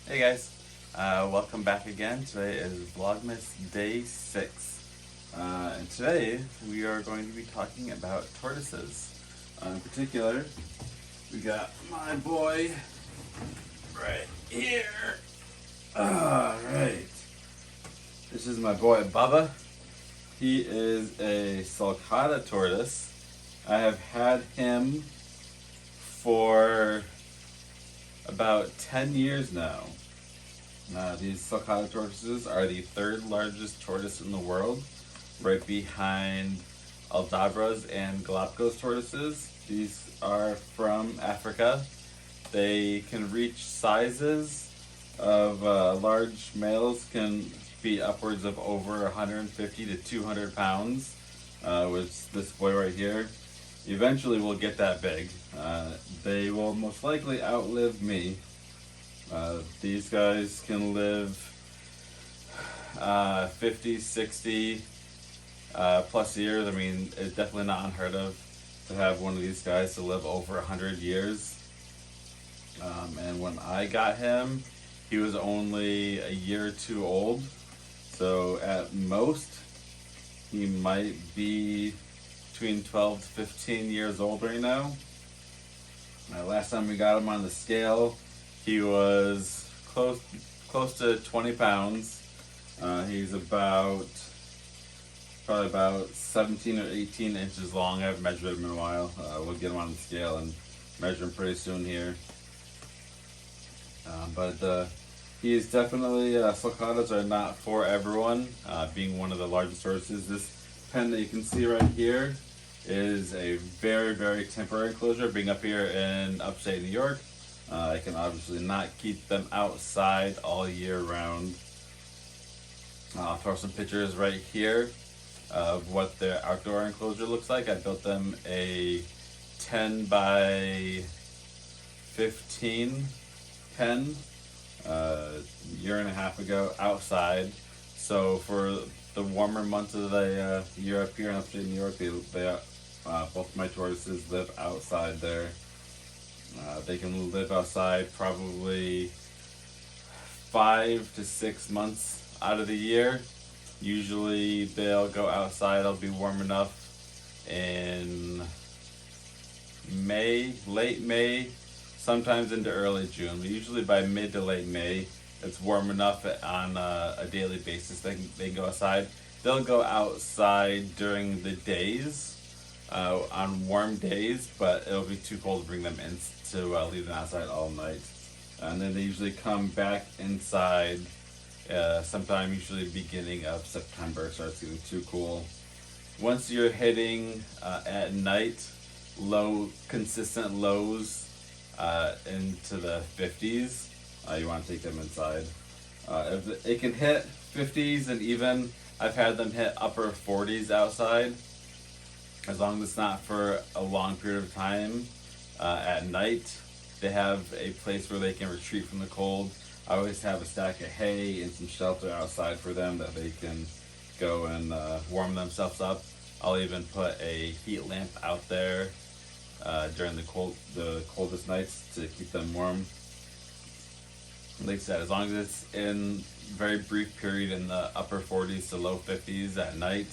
Hey guys, welcome back again. Today is Vlogmas Day 6. And today we are going to be talking about tortoises. In particular, we got my boy right here. Alright. This is my boy Bubba. He is a Sulcata tortoise. I have had him for about 10 years now. These Sulcata tortoises are the third largest tortoise in the world, right behind Aldabras and Galapagos tortoises. These are from Africa. They can reach sizes of large males can be upwards of over 150 to 200 pounds, which this boy right here eventually will get that big. They will most likely outlive me. These guys can live 50, 60 plus years. I mean, it's definitely not unheard of to have one of these guys to live over 100 years. And when I got him, he was only a year or two old. So at most, he might be between 12 to 15 years old right now. Last time we got him on the scale, he was close to 20 pounds. He's probably about 17 or 18 inches long. I haven't measured him in a while. We'll get him on the scale and measure him pretty soon here. But he is definitely, sulcatas are not for everyone. Being one of the largest tortoises, this pen that you can see right here is a very, very temporary enclosure. Being up here in upstate New York, I can obviously not keep them outside all year round. I'll throw some pictures right here of what their outdoor enclosure looks like. I built them a 10 by 15 pen a year and a half ago outside. So for the warmer months of the year up here in upstate New York, both my tortoises live outside there. They can live outside probably 5 to 6 months out of the year. Usually they'll go outside, it'll be warm enough in May, late May, sometimes into early June. But usually by mid to late May, it's warm enough on a daily basis they can go outside. They'll go outside during the days, on warm days, but it'll be too cold to bring them in to leave them outside all night. And then they usually come back inside sometime usually beginning of September. It starts getting too cool. Once you're hitting at night consistent lows into the 50s, you want to take them inside. If it can hit 50s, and even I've had them hit upper 40s outside, as long as it's not for a long period of time. At night, they have a place where they can retreat from the cold. I always have a stack of hay and some shelter outside for them that they can go and warm themselves up. I'll even put a heat lamp out there during the coldest nights to keep them warm. Like I said, as long as it's in very brief period in the upper 40s to low 50s at night,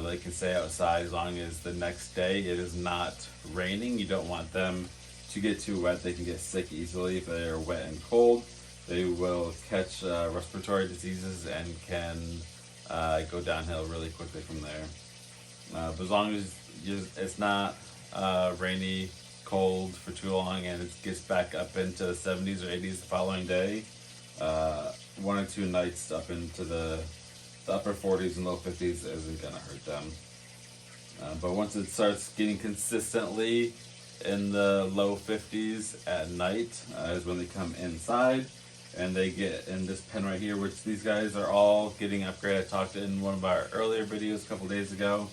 they can stay outside as long as the next day it is not raining. You don't want them to get too wet. They can get sick easily if they are wet and cold. They will catch respiratory diseases and can go downhill really quickly from there. But as long as it's not rainy, cold for too long, and it gets back up into the 70s or 80s the following day, 1 or 2 nights up into the upper 40s and low 50s isn't going to hurt them. But once it starts getting consistently in the low 50s at night is when they come inside, and they get in this pen right here, which these guys are all getting upgraded. I talked in one of our earlier videos a couple days ago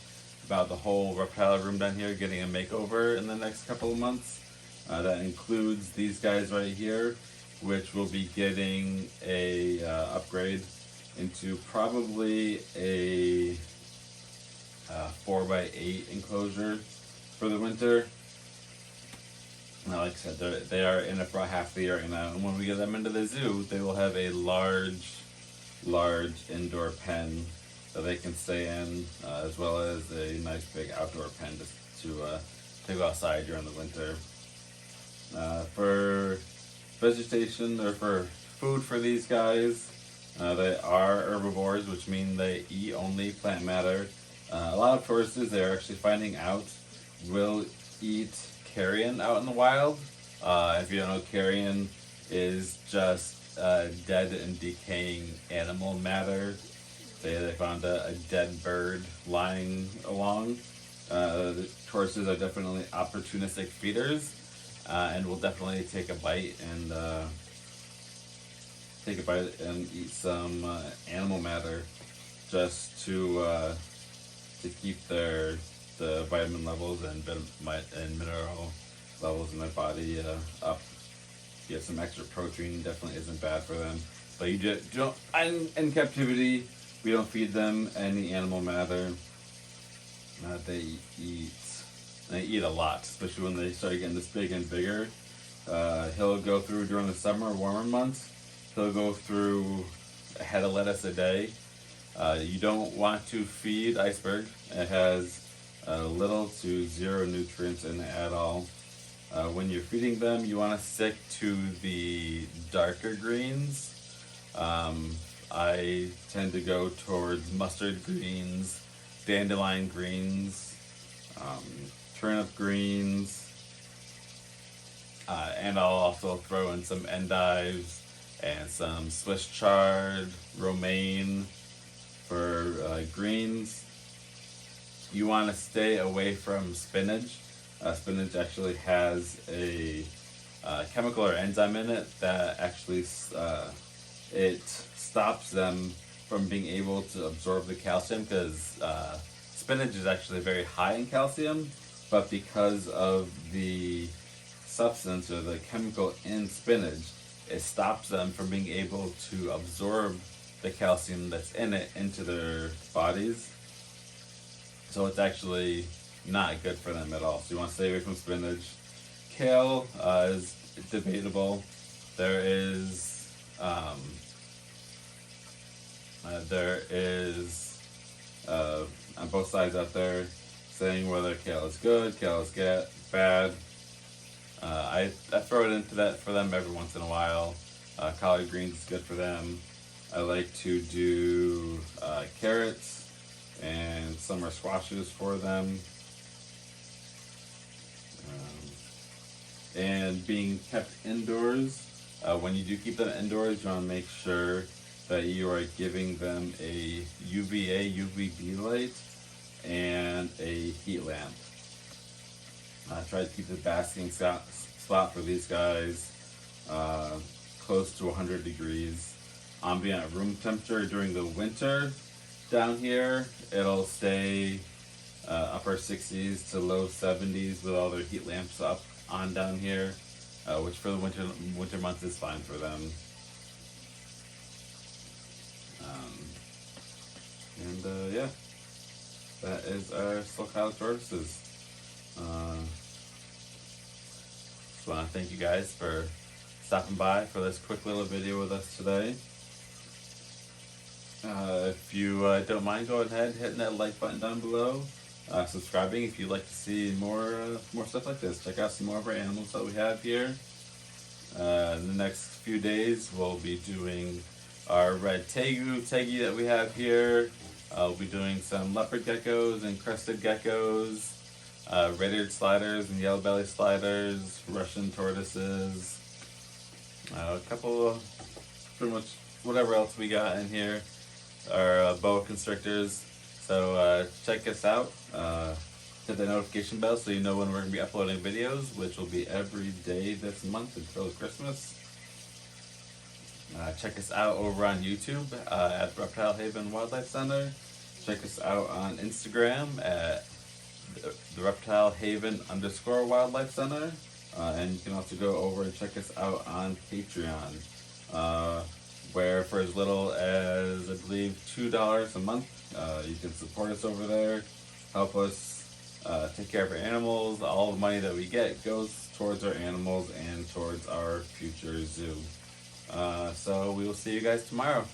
about the whole reptile room down here getting a makeover in the next couple of months. That includes these guys right here, which will be getting a upgrade into probably a 4x8 enclosure for the winter. Now, like I said, they are in it for half the year right now, and when we get them into the zoo, they will have a large indoor pen that they can stay in, as well as a nice big outdoor pen to go outside during the winter. For vegetation or for food for these guys, they are herbivores, which mean they eat only plant matter. A lot of tortoises, they're actually finding out, will eat carrion out in the wild. If you don't know, carrion is just dead and decaying animal matter. Say they found a dead bird lying along. The tortoises are definitely opportunistic feeders, and will definitely take a bite and eat some animal matter just to keep the vitamin levels and mineral levels in their body up. Get some extra protein, definitely isn't bad for them. But you don't in captivity, we don't feed them any animal matter. They eat a lot, especially when they start getting this big and bigger. He'll go through during the summer, warmer months. He'll go through a head of lettuce a day. You don't want to feed iceberg. It has little to zero nutrients in it at all. When you're feeding them, you want to stick to the darker greens. I tend to go towards mustard greens, dandelion greens, turnip greens, and I'll also throw in some endives and some Swiss chard, romaine for greens. You want to stay away from spinach. Spinach actually has a chemical or enzyme in it that actually it stops them from being able to absorb the calcium, because spinach is actually very high in calcium, but because of the substance or the chemical in spinach, it stops them from being able to absorb the calcium that's in it into their bodies. So it's actually not good for them at all. So you want to stay away from spinach. Kale is debatable. There is on both sides out there saying whether kale is good, kale is bad. I throw it into that for them every once in a while. Collard greens is good for them. I like to do carrots and summer squashes for them. And being kept indoors, when you do keep them indoors, you want to make sure that you are giving them a UVA, UVB light, and a heat lamp. Try to keep the basking spot for these guys close to 100 degrees. Ambient room temperature during the winter down here, it'll stay upper 60s to low 70s with all their heat lamps on down here, which for the winter months is fine for them. Yeah, that is our Sulcata Tortoises. Just want to thank you guys for stopping by for this quick little video with us today. If you don't mind, go ahead hitting that like button down below. Subscribing if you'd like to see more stuff like this. Check out some more of our animals that we have here. In the next few days, we'll be doing our red tegi that we have here. We'll be doing some leopard geckos and crested geckos, red-eared sliders and yellow belly sliders, Russian tortoises, a couple of pretty much whatever else we got in here. Our boa constrictors. So check us out. Hit the notification bell so you know when we're going to be uploading videos, which will be every day this month until Christmas. Check us out over on YouTube at Reptile Haven Wildlife Center. Check us out on Instagram at the Reptile Haven _Wildlife Center. And you can also go over and check us out on Patreon, where for as little as, I believe, $2 a month, you can support us over there, help us take care of our animals. All the money that we get goes towards our animals and towards our future zoo. So we will see you guys tomorrow.